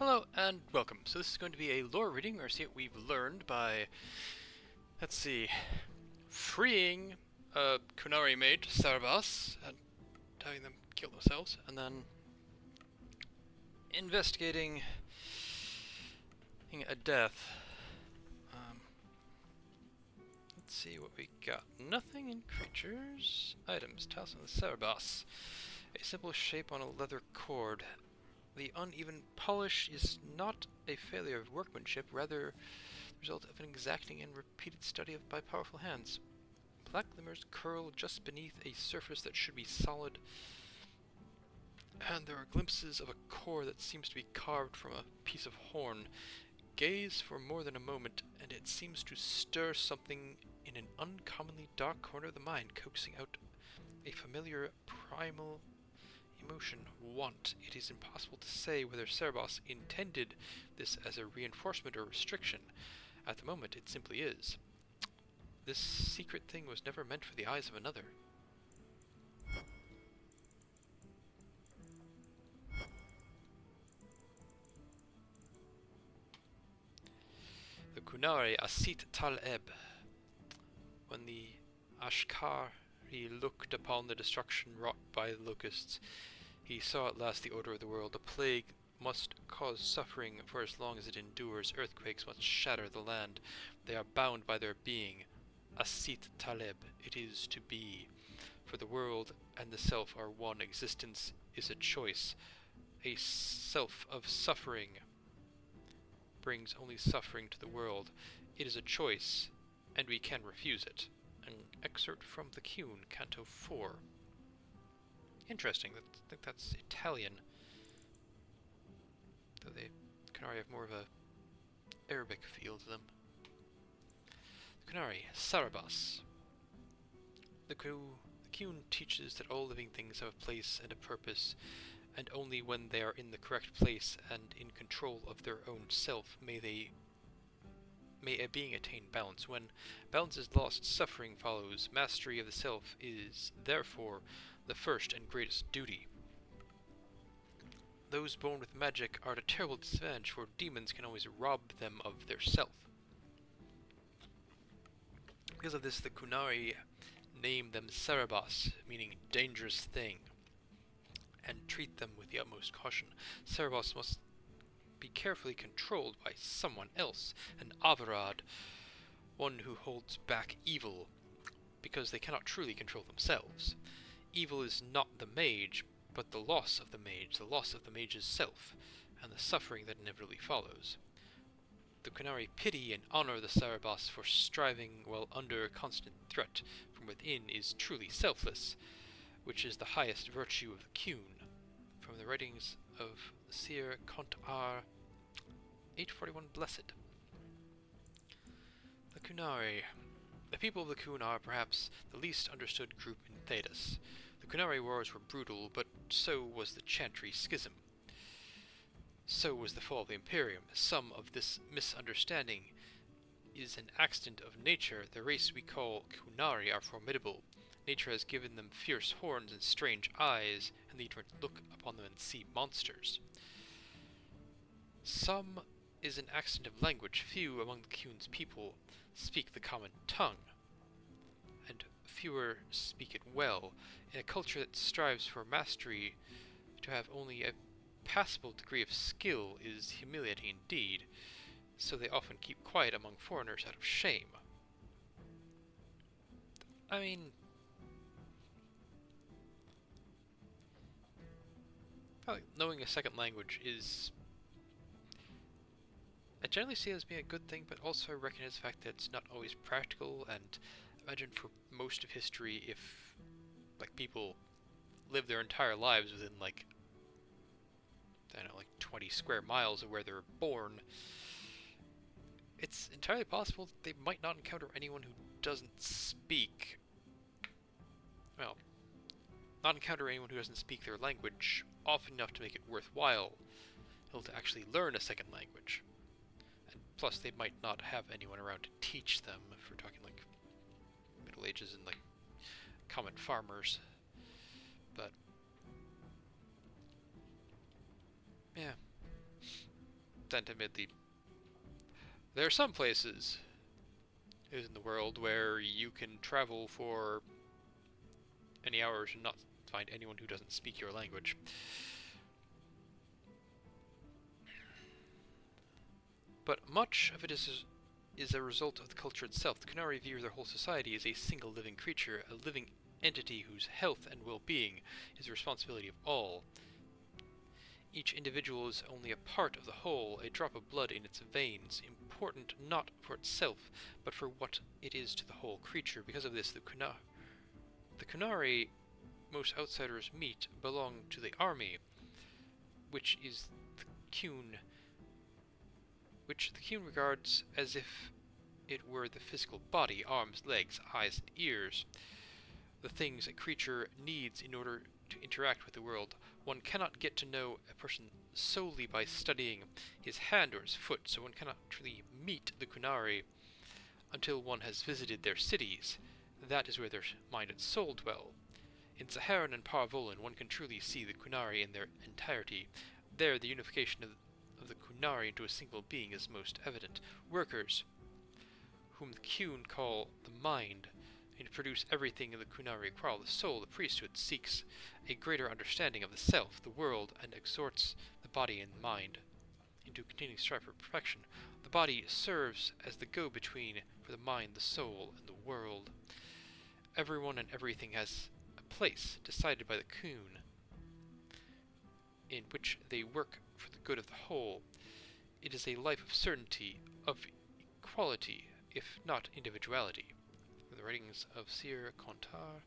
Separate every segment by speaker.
Speaker 1: Hello and welcome. So this is going to be a lore reading. We're going to see what we've learned by, let's see, freeing a Kunari mage, Sarabas, and having them kill themselves, and then investigating a death. Let's see what we got. Nothing in creatures. Items. Talisman of the Sarabas. A simple shape on a leather cord. The uneven polish is not a failure of workmanship, rather the result of an exacting and repeated study by powerful hands. Black glimmers curl just beneath a surface that should be solid, and there are glimpses of a core that seems to be carved from a piece of horn. Gaze for more than a moment, and it seems to stir something in an uncommonly dark corner of the mind, coaxing out a familiar primal emotion, want. It is impossible to say whether Sarabas intended this as a reinforcement or restriction. At the moment, it simply is. This secret thing was never meant for the eyes of another. The Kunari Asit Tal-Eb. When the Ashkari looked upon the destruction wrought by the locusts, he saw at last the order of the world. A plague must cause suffering, for as long as it endures, earthquakes must shatter the land. They are bound by their being. Asit Taleb, it is to be. For the world and the self are one. Existence is a choice. A self of suffering brings only suffering to the world. It is a choice, and we can refuse it. An excerpt from the Kuhn, Canto 4. Interesting. I think that's Italian. Though they Kunari have more of a Arabic feel to them. Kunari, Sarabas. The Kuhn teaches that all living things have a place and a purpose, and only when they are in the correct place and in control of their own self may a being attain balance. When balance is lost, suffering follows. Mastery of the self is, therefore, the first and greatest duty. Those born with magic are at a terrible disadvantage, for demons can always rob them of their self. Because of this, the Kunari name them Sarabas, meaning dangerous thing, and treat them with the utmost caution. Sarabas must be carefully controlled by someone else, an Avarad, one who holds back evil, because they cannot truly control themselves. Evil is not the mage, but the loss of the mage's self, and the suffering that inevitably follows. The Kunari pity and honor the Sarabas for striving while under constant threat from within is truly selfless, which is the highest virtue of the Kuhn. From the writings of Sir Contar 841 Blessed. The Kunari. The people of the Kuhn are perhaps the least understood group in Thedas. The Kunari wars were brutal, but so was the Chantry Schism. So was the fall of the Imperium. Some of this misunderstanding is an accident of nature. The race we call Kunari are formidable. Nature has given them fierce horns and strange eyes, and they don't look upon them and see monsters. Some is an accident of language. Few among the Kuhn's people speak the common tongue, and fewer speak it well. In a culture that strives for mastery, to have only a passable degree of skill is humiliating indeed, so they often keep quiet among foreigners out of shame. I mean, probably knowing a second language is, I generally see it as being a good thing, but also I recognize the fact that it's not always practical, and imagine for most of history if, like, people live their entire lives within, like, I don't know, like 20 square miles of where they're born, it's entirely possible that they might not encounter anyone who doesn't speak, well, not encounter anyone who doesn't speak their language often enough to make it worthwhile to actually learn a second language. And plus, they might not have anyone around to teach them, if we're talking like Middle Ages and like common farmers. But yeah. extent, admittedly, there are some places in the world where you can travel for many hours and not find anyone who doesn't speak your language. But much of it is a result of the culture itself. The Qunari view their whole society as a single living creature, a living entity whose health and well-being is the responsibility of all. Each individual is only a part of the whole, a drop of blood in its veins, important not for itself, but for what it is to the whole creature. Because of this, the Qunari most outsiders meet belong to the army, which the Qun regards as if it were the physical body, arms, legs, eyes, and ears, the things a creature needs in order to interact with the world. One cannot get to know a person solely by studying his hand or his foot, so one cannot truly meet the Qunari until one has visited their cities. That is where their mind and soul dwell. In Saharan and Parvolan, one can truly see the Qunari in their entirety. There, the unification of the Qunari into a single being is most evident. Workers, whom the Qun call the mind, and produce everything in the Qunari quarrel. The soul, the priesthood, seeks a greater understanding of the self, the world, and exhorts the body and mind into continuing strive for perfection. The body serves as the go-between for the mind, the soul, and the world. Everyone and everything has a place decided by the Qun, in which they work for the good of the whole. It is a life of certainty, of equality, if not individuality. The writings of Sir Contar,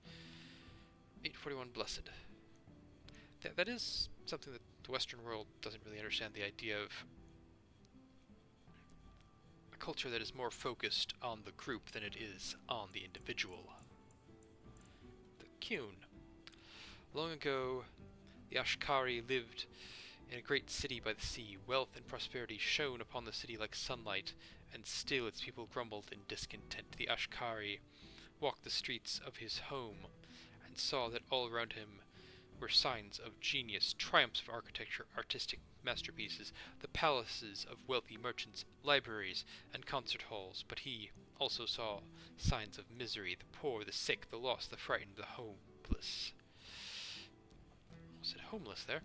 Speaker 1: 841 Blessed. That is something that the Western world doesn't really understand, the idea of a culture that is more focused on the group than it is on the individual. The Qun. Long ago, the Ashkari lived in a great city by the sea. Wealth and prosperity shone upon the city like sunlight, and still its people grumbled in discontent. The Ashkari walked the streets of his home and saw that all around him were signs of genius, triumphs of architecture, artistic masterpieces, the palaces of wealthy merchants, libraries, and concert halls. But he also saw signs of misery, the poor, the sick, the lost, the frightened, the homeless. I said homeless there.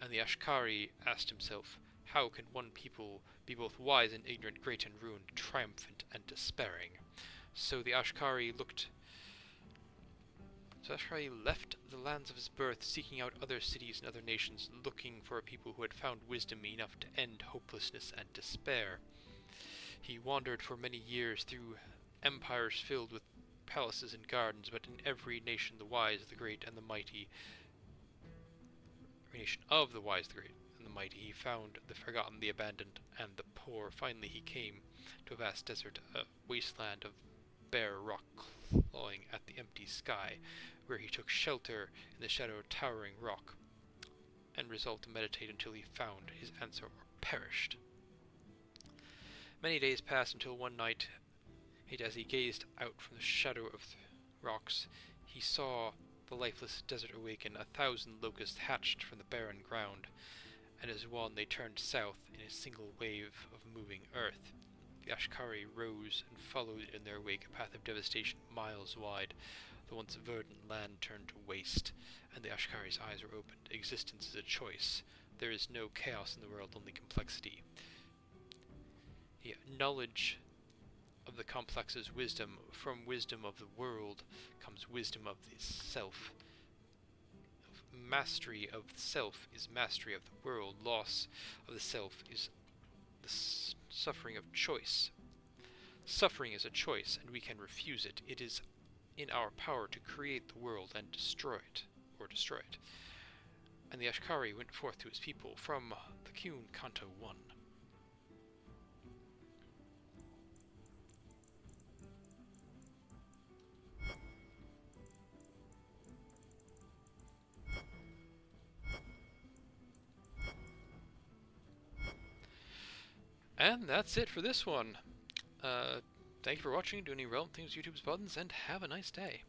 Speaker 1: And the Ashkari asked himself, how can one people be both wise and ignorant, great and ruined, triumphant and despairing? So the Ashkari left the lands of his birth, seeking out other cities and other nations, looking for a people who had found wisdom enough to end hopelessness and despair. He wandered for many years through empires filled with palaces and gardens, but in every nation the wise, the great, and the mighty, nation of the wise, the great, and the mighty, he found the forgotten, the abandoned, and the poor. Finally he came to a vast desert, a wasteland of bare rock clawing at the empty sky, where he took shelter in the shadow of towering rock, and resolved to meditate until he found his answer or perished. Many days passed until one night, as he gazed out from the shadow of the rocks, he saw the lifeless desert awaken. 1,000 locusts hatched from the barren ground, and as one they turned south in a single wave of moving earth. The Ashkari rose and followed in their wake a path of devastation miles wide. The once verdant land turned to waste, and the Ashkari's eyes were opened. Existence is a choice. There is no chaos in the world, only complexity. Knowledge of the complex is wisdom. From wisdom of the world comes wisdom of the self. Mastery of the self is mastery of the world. Loss of the self is the suffering of choice. Suffering is a choice, and we can refuse it. It is in our power to create the world and destroy it. And the Ashkari went forth to his people from the Qun Canto 1. And that's it for this one. Thank you for watching, do any relevant things, YouTube's buttons, and have a nice day.